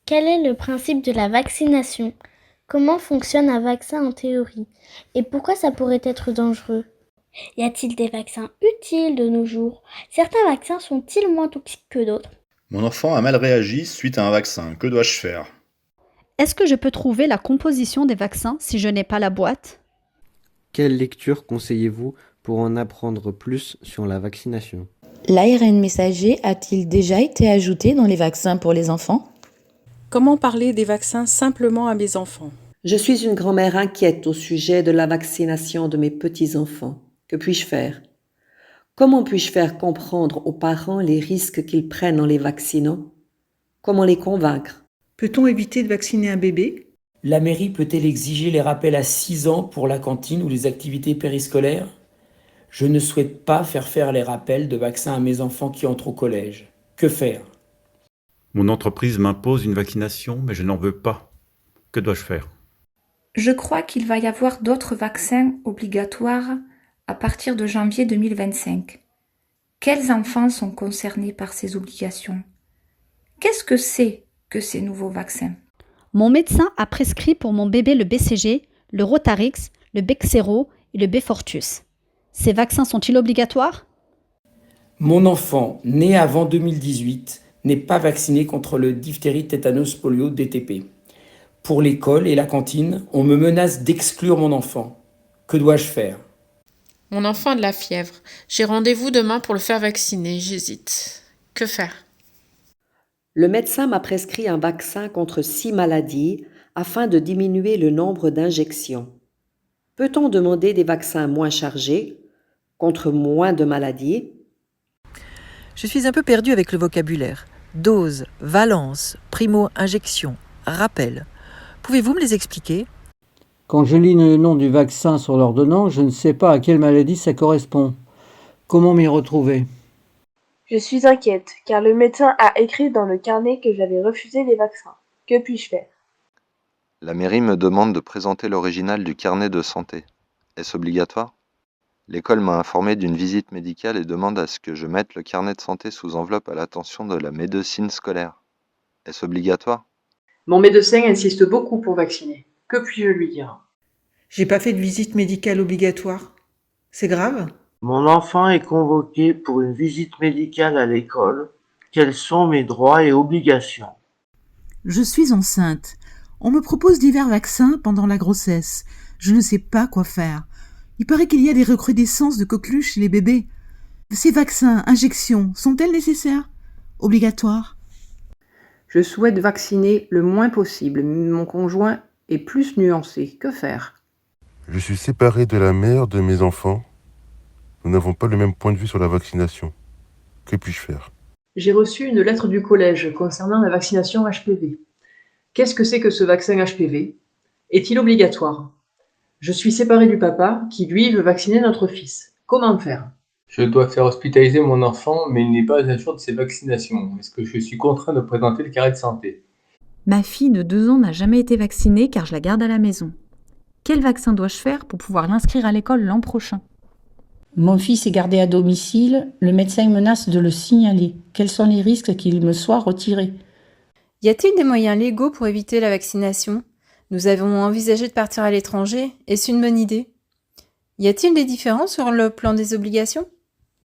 Quel est le principe de la vaccination? Comment fonctionne un vaccin en théorie? Et pourquoi ça pourrait être dangereux? Y a-t-il des vaccins utiles de nos jours? Certains vaccins sont-ils moins toxiques que d'autres? Mon enfant a mal réagi suite à un vaccin. Que dois-je faire? Est-ce que je peux trouver la composition des vaccins si je n'ai pas la boîte? Quelle lecture conseillez-vous pour en apprendre plus sur la vaccination? L'ARN messager a-t-il déjà été ajouté dans les vaccins pour les enfants? Comment parler des vaccins simplement à mes enfants? Je suis une grand-mère inquiète au sujet de la vaccination de mes petits-enfants. Que puis-je faire? Comment puis-je faire comprendre aux parents les risques qu'ils prennent en les vaccinant? Comment les convaincre? Peut-on éviter de vacciner un bébé? La mairie peut-elle exiger les rappels à 6 ans pour la cantine ou les activités périscolaires? Je ne souhaite pas faire les rappels de vaccins à mes enfants qui entrent au collège. Que faire? Mon entreprise m'impose une vaccination, mais je n'en veux pas. Que dois-je faire? Je crois qu'il va y avoir d'autres vaccins obligatoires à partir de janvier 2025. Quels enfants sont concernés par ces obligations? Qu'est-ce que c'est que ces nouveaux vaccins? Mon médecin a prescrit pour mon bébé le BCG, le Rotarix, le Bexsero et le Beyfortus. Ces vaccins sont-ils obligatoires? Mon enfant, né avant 2018, n'est pas vacciné contre le diphtérie, tétanos, polio, DTP. Pour l'école et la cantine, on me menace d'exclure mon enfant. Que dois-je faire? Mon enfant a de la fièvre. J'ai rendez-vous demain pour le faire vacciner. J'hésite. Que faire? Le médecin m'a prescrit un vaccin contre 6 maladies afin de diminuer le nombre d'injections. Peut-on demander des vaccins moins chargés, contre moins de maladies? Je suis un peu perdue avec le vocabulaire. Dose, valence, primo-injection, rappel. Pouvez-vous me les expliquer? Quand je lis le nom du vaccin sur l'ordonnance, je ne sais pas à quelle maladie ça correspond. Comment m'y retrouver? Je suis inquiète, car le médecin a écrit dans le carnet que j'avais refusé les vaccins. Que puis-je faire? La mairie me demande de présenter l'original du carnet de santé. Est-ce obligatoire? L'école m'a informé d'une visite médicale et demande à ce que je mette le carnet de santé sous enveloppe à l'attention de la médecine scolaire. Est-ce obligatoire? Mon médecin insiste beaucoup pour vacciner. Que puis-je lui dire? J'ai pas fait de visite médicale obligatoire. C'est grave? Mon enfant est convoqué pour une visite médicale à l'école. Quels sont mes droits et obligations? Je suis enceinte. On me propose divers vaccins pendant la grossesse. Je ne sais pas quoi faire. Il paraît qu'il y a des recrudescences de coqueluches chez les bébés. Ces vaccins, injections, sont-elles nécessaires? Obligatoires? Je souhaite vacciner le moins possible. Mon conjoint est plus nuancé. Que faire? Je suis séparé de la mère de mes enfants. Nous n'avons pas le même point de vue sur la vaccination. Que puis-je faire? J'ai reçu une lettre du collège concernant la vaccination HPV. Qu'est-ce que c'est que ce vaccin HPV? Est-il obligatoire? Je suis séparé du papa qui, lui, veut vacciner notre fils. Comment faire? Je dois faire hospitaliser mon enfant, mais il n'est pas à jour de ses vaccinations. Est-ce que je suis contraint de présenter le carnet de santé? Ma fille de 2 ans n'a jamais été vaccinée car je la garde à la maison. Quel vaccin dois-je faire pour pouvoir l'inscrire à l'école l'an prochain? Mon fils est gardé à domicile. Le médecin menace de le signaler. Quels sont les risques qu'il me soit retiré? Y a-t-il des moyens légaux pour éviter la vaccination? Nous avons envisagé de partir à l'étranger. Est-ce une bonne idée? Y a-t-il des différences sur le plan des obligations?